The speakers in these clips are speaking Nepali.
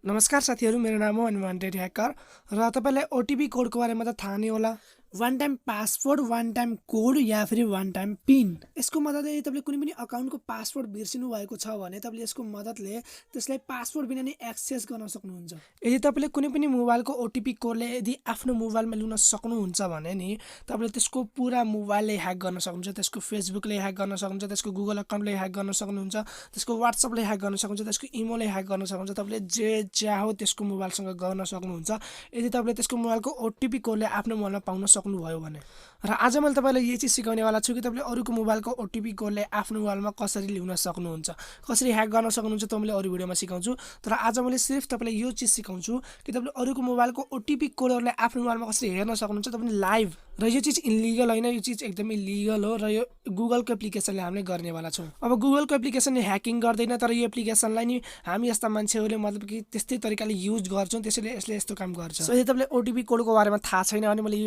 नमस्कार साथीहरू, मेरो नाम हो अनवान्टेड ह्याकर र तपाईलाई ओटिपी कोडको बारेमा त थाहा नै होला। One time password, one time code या फिर वान टाइम पिन। यसको मद्दतले तपाईले कुनै पनि अकाउन्टको पासवर्ड बिर्सिनु भएको छ भने तपाईले यसको मद्दतले त्यसलाई पासवर्ड बिना नै एक्सेस गर्न सक्नुहुन्छ। यदि तपाईले कुनै पनि मोबाइलको ओटिपी कोडले यदि आफ्नो मोबाइलमा लिन सक्नुहुन्छ भने नि तपाईले त्यसको पुरा मोबाइलले ह्याक गर्न सक्नुहुन्छ, त्यसको फेसबुकले ह्याक गर्न सक्नुहुन्छ, त्यसको गुगल अकाउन्टले ह्याक गर्न सक्नुहुन्छ, त्यसको व्हाट्सएपले ह्याक गर्न सक्नुहुन्छ, त्यसको इमोले ह्याक गर्न सक्नुहुन्छ। तपाईले जे चाहो त्यसको मोबाइलसँग गर्न सक्नुहुन्छ यदि तपाईले त्यसको मोबाइलको ओटिपी कोडले आफ्नो मोबाइलमा पाउन सक्नुभयो भने। र आज मैले तपाईलाई यही चीज सिकाउनेवाला छु कि तपाईले अरूको मोबाइलको ओटिपी कोडले आफ्नो मोबाइलमा कसरी लिन सक्नुहुन्छ, कसरी ह्याक गर्न सक्नुहुन्छ त मैले अरू भिडियोमा सिकाउँछु। तर आज मैले सिर्फ तपाईलाई यो चीज सिकाउँछु कि तपाईले अरूको मोबाइलको ओटिपी कोडहरुले आफ्नो मोबाइलमा कसरी हेर्न सक्नुहुन्छ तपाईले लाइभ। र यो चीज इलिगल हैन, यो चीज एकदमै लिगल हो र यो गुगलको एप्लिकेसनले हामीले गर्नेवाला छौं। अब गुगलको एप्लिकेसनले ह्याकिङ गर्दैन, तर यो एप्लिकेसनलाई नि हामी यस्ता मान्छेहरूले मतलब कि त्यस्तै तरिकाले युज गर्छौं, त्यसैले यसले यस्तो काम गर्छ। सो यदि तपाईले ओटिपी कोडको बारेमा थाहा छैन भने मैले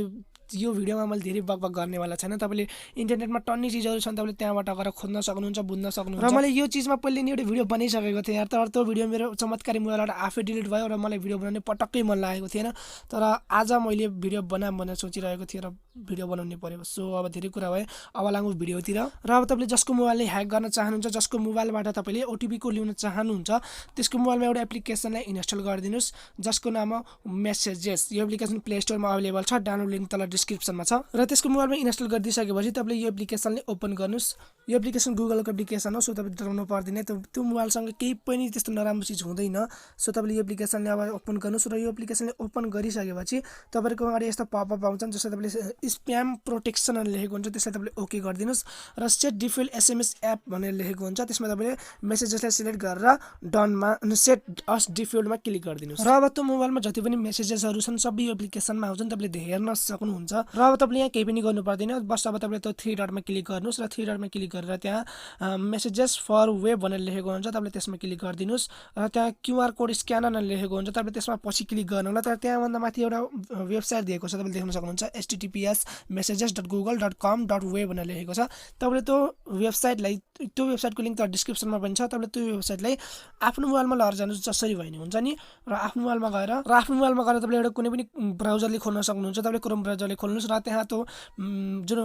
यो भिडियोमा मैले धेरै बकबक गर्नेवाला छैन। तपाईले इन्टरनेटमा टन्नै चीजहरु छन्, तपाईले त्यहाँबाट गएर खोज्न सक्नुहुन्छ, बुझ्न सक्नुहुन्छ। र मैले यो चीजमा पहिले नि एउटा भिडियो बनाइसकेको थिएँ यार, तर त्यो भिडियो मेरो चमत्कारी मोबाइलबाट आफै डिलिट भयो र मलाई भिडियो बनाउने पटक्कै मन लागेको थिएन। तर आज मैले भिडियो बनाम भनेर सोचिरहेको थिएँ र भिडियो बनाउनै पर्यो। सो अब धेरै कुरा भयो, अब लागौँ भिडियोतिर। र अब तपाईले जसको मोबाइलले ह्याक गर्न चाहनुहुन्छ, जसको मोबाइलबाट तपाईले ओटिपी कोड ल्याउन चाहनुहुन्छ, त्यसको मोबाइलमा एउटा एप्लिकेसनलाई इन्स्टल गरिदिनुस् जसको नाम हो मेसेजेस। यो एप्लिकेसन प्ले स्टोरमा अवेलेबल छ, डाउनलोड लिंक तल डिस्क्रिप्सनमा छ। र त्यसको मोबाइलमा इन्स्टल गरिदिसकेपछि तपाईले यो एप्लिकेसनले ओपन गर्नुस्। यो एप्लिकेसन गुगलको एप्लिकेसन हो, सो तपाईले डराउनु पर्दैन। त्यो मोबाइलसँग केही पनि त्यस्तो नराम्रो चीज हुँदैन। सो तपाईले यो एप्लिकेसनले अब ओपन गर्नुस् र यो एप्लिकेसनले ओपन गरिसकेपछि तपाईको अगाडि यस्तो पपअप आउँछन् जसले तपाईले स्प्याम प्रोटेक्सन भनेर लेखेको हुन्छ, त्यसलाई तपाईले ओके गरिदिनुस्। र सेट डिफल्ट एसएमएस एप भनेर लेखेको हुन्छ, त्यसमा तपाईले मेसेजेसलाई सिलेक्ट गरेर डनमा सेट अस डिफल्टमा क्लिक गरिदिनुस्। र अब त्यो मोबाइलमा जति पनि मेसेजेसहरु छन् सबै यो एप्लिकेसनमा आउँछन्, तपाईले हेर्न सक्नुहुन्छ। र अब तपाईले यहाँ केही पनि गर्नु पर्दैन, बस अब तपाईले त्यो थ्री डटमा क्लिक गर्नुस् र थ्री डटमा क्लिक गरेर त्यहाँ मेसेजेस फर वेब भनेर लेखेको हुन्छ, तपाईले त्यसमा क्लिक गरिदिनुस्। र त्यहाँ क्यूआर कोड स्क्यानर भनेर लेखेको हुन्छ, तपाईले त्यसमा पछि क्लिक गर्नु होला। तर त्यहाँ भन्दा माथि एउटा वेबसाइट दिएको छ, तपाईले देख्न सक्नुहुन्छ https://messages.google.com.web भनेर लेखेको छ। तपाईले त्यो वेबसाइटलाई, त्यो वेबसाइटको लिंक त डिस्क्रिप्सनमा पनि छ, तपाईले त्यो वेबसाइटलाई आफ्नो मोबाइलमा लिएर जानुस् जसरी भए नि हुन्छ नि। र आफ्नो मोबाइलमा गएर तपाईले एउटा कुनै पनि ब्राउजरले खोल्न सक्नुहुन्छ, तपाईले क्रोम ब्राउजरले खोल्नुस् र त्यहाँ त्यो जुन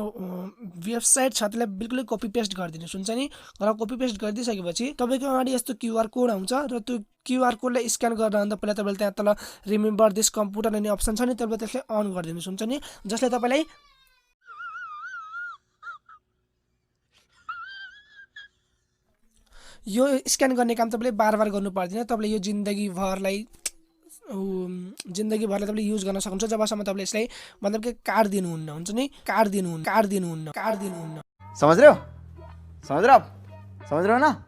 वेबसाइट छ त्यसलाई बिल्कुलै कपी पेस्ट गरिदिनुस् हुन्छ नि। र कपी पेस्ट गरिदिसकेपछि तपाईको अगाडि यस्तो क्यूआर कोड आउँछ र त्यो क्यूआर कोडलाई स्क्यान गर्दा पहिला तपाईले त्यहाँ तल रिमेम्बर दिस कम्प्युटर भन्ने अप्सन छ नि, तपाईले त्यसलाई अन गरिदिनुस् हुन्छ नि, जसले तपाईलाई यो स्क्यान गर्ने काम तपाईले बार-बार गर्नु पर्दैन। तपाईले यो जिन्दगीभरलाई तपाईले युज गर्न सक्नुहुन्छ जबसम्म तपाईले यसलाई मतलब कि कार्ड दिनुहुन्न हुन्छ नि, कार्ड दिनुहुन्न। समझ रहे हो ना?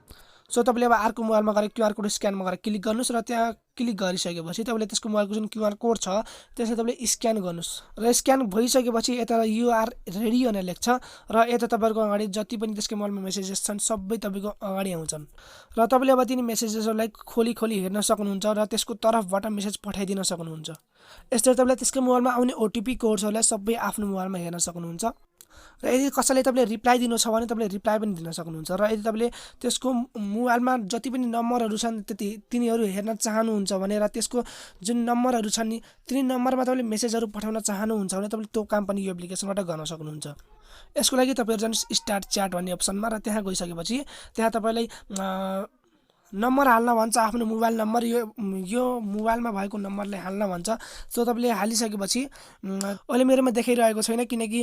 सो तपाईले अब अर्को मोबाइलमा गएर क्यूआर कोड स्क्यानमा गएर क्लिक गर्नुस् र त्यहाँ क्लिक गरिसकेपछि तपाईले त्यसको मोबाइलको जुन क्यूआर कोड छ त्यसलाई तपाईले स्क्यान गर्नुस्। र स्क्यान भइसकेपछि यता यु आर रेडी भनेर लेख्छ र यता तपाईहरुको अगाडि जति पनि त्यसको मोबाइलमा मेसेजेस छन् सबै तपाईको अगाडि आउँछन्। र तपाईले अब तिनी मेसेजेसहरुलाई खोली हेर्न सक्नुहुन्छ र त्यसको तर्फबाट मेसेज पठाइदिन सक्नुहुन्छ। यसरी तपाईले त्यसको मोबाइलमा आउने ओटिपी कोड्सहरुलाई सबै आफ्नो मोबाइलमा हेर्न सक्नुहुन्छ। र यदि कसैले तपाईले रिप्लाई दिनु छ भने तपाईले रिप्लाई पनि दिन सक्नुहुन्छ। र यदि तपाईले त्यसको मोबाइलमा जति पनि नम्बरहरु छन् तिनीहरु हेर्न चाहनुहुन्छ भने र त्यसको जुन नम्बरहरु छन् नि तिनी नम्बरमा तपाईले मेसेजहरु पठाउन चाहनुहुन्छ भने तपाईले त्यो काम पनि यो एप्लिकेसनबाट गर्न सक्नुहुन्छ। यसको लागि तपाईहरु जानुस् स्टार्ट च्याट भन्ने अप्सनमा र त्यहाँ गइसकेपछि त्यहाँ तपाईलाई नम्बर हाल्न भन्छ, आफ्नो मोबाइल नम्बर यो मोबाइलमा भएको नम्बरलाई हाल्न भन्छ। सो तपाईले हालिसकेपछि अहिले मेरोमा देखाइरहेको छैन किनकि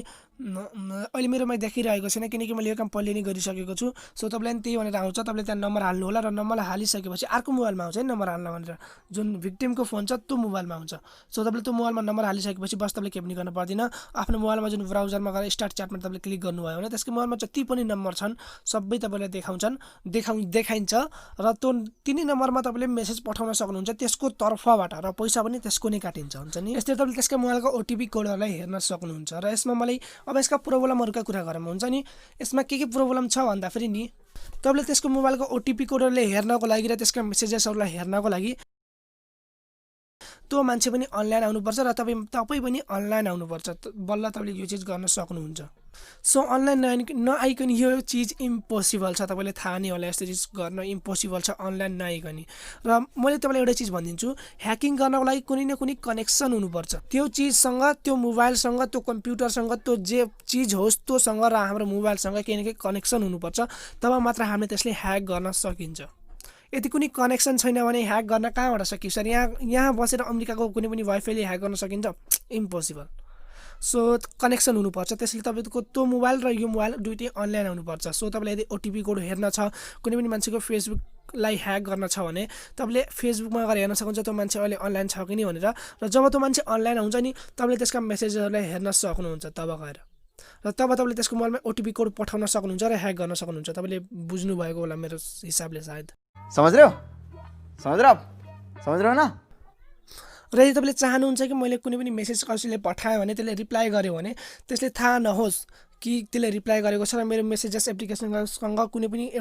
मैले यो काम पहिले नै गरिसकेको छु। सो तपाईलाई त्यही भनेर आउँछ, तपाईले त्यहाँ नम्बर हाल्नु होला र नम्बर हालिसकेपछि अर्को मोबाइलमा आउँछ नि नम्बर हाल्न भनेर, जुन भिक्टिमको फोन छ त्यो मोबाइलमा आउँछ। सो तपाईले त्यो मोबाइलमा नम्बर हालिसकेपछि बस तपाईले केही पनि गर्न पर्दैन। आफ्नो मोबाइलमा जुन ब्राउजरमा गएर स्टार्ट च्याटमा तपाईले क्लिक गर्नुभयो भने त्यसको मोबाइलमा जति पनि नम्बर छन् सबै तपाईलाई देखाइन्छ र त्यो तिनी नम्बरमा तपाईले मेसेज पठाउन सक्नुहुन्छ त्यसको तर्फबाट र पैसा पनि त्यसको नै काटिन्छ हुन्छ नि। यसरी तपाईले त्यसको मोबाइलको ओटिपी कोडहरुलाई हेर्न सक्नुहुन्छ। र यसमा मलाई अब यसका प्रब्लमहरुका कुरा गरौँ हुन्छ नि। यसमा के प्रब्लम छ भन्दा फेरि नि तपाईले त्यसको मोबाइलको ओटिपी कोडहरुले हेर्नको लागि र त्यसका मेसेजेसहरुलाई हेर्नको लागि त्यो मान्छे पनि अनलाइन आउनुपर्छ र तपाई पनि अनलाइन आउनुपर्छ, बल्ल तपाईले यो चीज गर्न सक्नुहुन्छ। सो अनलाइन नआइकन यो चिज इम्पोसिबल छ, तपाईँले थाहा नै होला यस्तो चिज गर्न इम्पोसिबल छ अनलाइन नआइकन। र मैले तपाईँलाई एउटा चिज भनिदिन्छु, ह्याकिङ गर्नको लागि कुनै न कुनै कनेक्सन हुनुपर्छ, त्यो चिजसँग, त्यो मोबाइलसँग, त्यो कम्प्युटरसँग, त्यो जे चिज होस् त्योसँग र हाम्रो मोबाइलसँग केही न केही कनेक्सन हुनुपर्छ, तब मात्र हामीले त्यसले ह्याक गर्न सकिन्छ। यदि कुनै कनेक्सन छैन भने ह्याक गर्न कहाँबाट सकिन्छ? यहाँ बसेर अमेरिकाको कुनै पनि वाइफाईले ह्याक गर्न सकिन्छ? इम्पोसिबल। सो कनेक्सन हुनुपर्छ, त्यसले तपाईँको त्यो मोबाइल र यो मोबाइल दुइटै अनलाइन हुनुपर्छ। सो तपाईँलाई यदि ओटिपी कोड हेर्न छ, कुनै पनि मान्छेको फेसबुकलाई ह्याक गर्न छ भने तपाईँले फेसबुकमा गएर हेर्न सक्नुहुन्छ त्यो मान्छे अहिले अनलाइन छ कि नि भनेर। र जब त्यो मान्छे अनलाइन हुन्छ नि तपाईँले त्यसका मेसेजहरूलाई हेर्न सक्नुहुन्छ तब गएर, र तब तपाईँले त्यसको मोबाइलमा ओटिपी कोड पठाउन सक्नुहुन्छ र ह्याक गर्न सक्नुहुन्छ। तपाईँले बुझ्नुभएको होला मेरो हिसाबले सायद। समझ रहे हो ना? र यदि तपाईँले चाहनुहुन्छ कि मैले कुनै पनि मेसेज कसैले पठाएँ भने त्यसले रिप्लाई गर्यो भने त्यसले थाहा नहोस् कि त्यसले रिप्लाई गरेको छ र मेरो मेसेजेस एप्लिकेसनसँग कुनै पनि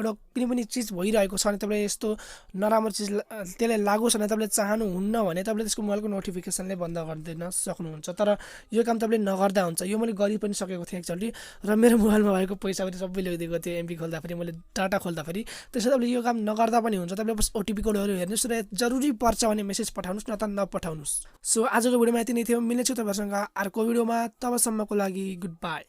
चिज भइरहेको छ भने तपाईँले यस्तो नराम्रो चिज त्यसले लागु छ भने तपाईँले चाहनुहुन्न भने तपाईँले त्यसको मोबाइलको नोटिफिकेसनले बन्द गरिदिन सक्नुहुन्छ। तर यो काम तपाईँले नगर्दा हुन्छ। यो मैले गरि पनि सकेको थिएँ एकचोटि, र मेरो मोबाइलमा भएको पैसा पनि सबै ल्याइदिएको थियो एमबी खोल्दाखेरि, मैले डाटा खोल्दाखेरि। त्यसो तपाईँले यो काम नगर्दा पनि हुन्छ। तपाईँले बस ओटिपी कोडहरू हेर्नुहोस् र जरुरी पर्छ भने मेसेज पठाउनुहोस्, न त नपठाउनुहोस्। सो आजको भिडियोमा यति नै थियो। मिल्नेछु तपाईँहरूसँग अर्को भिडियोमा, तबसम्मको लागि गुड बाई।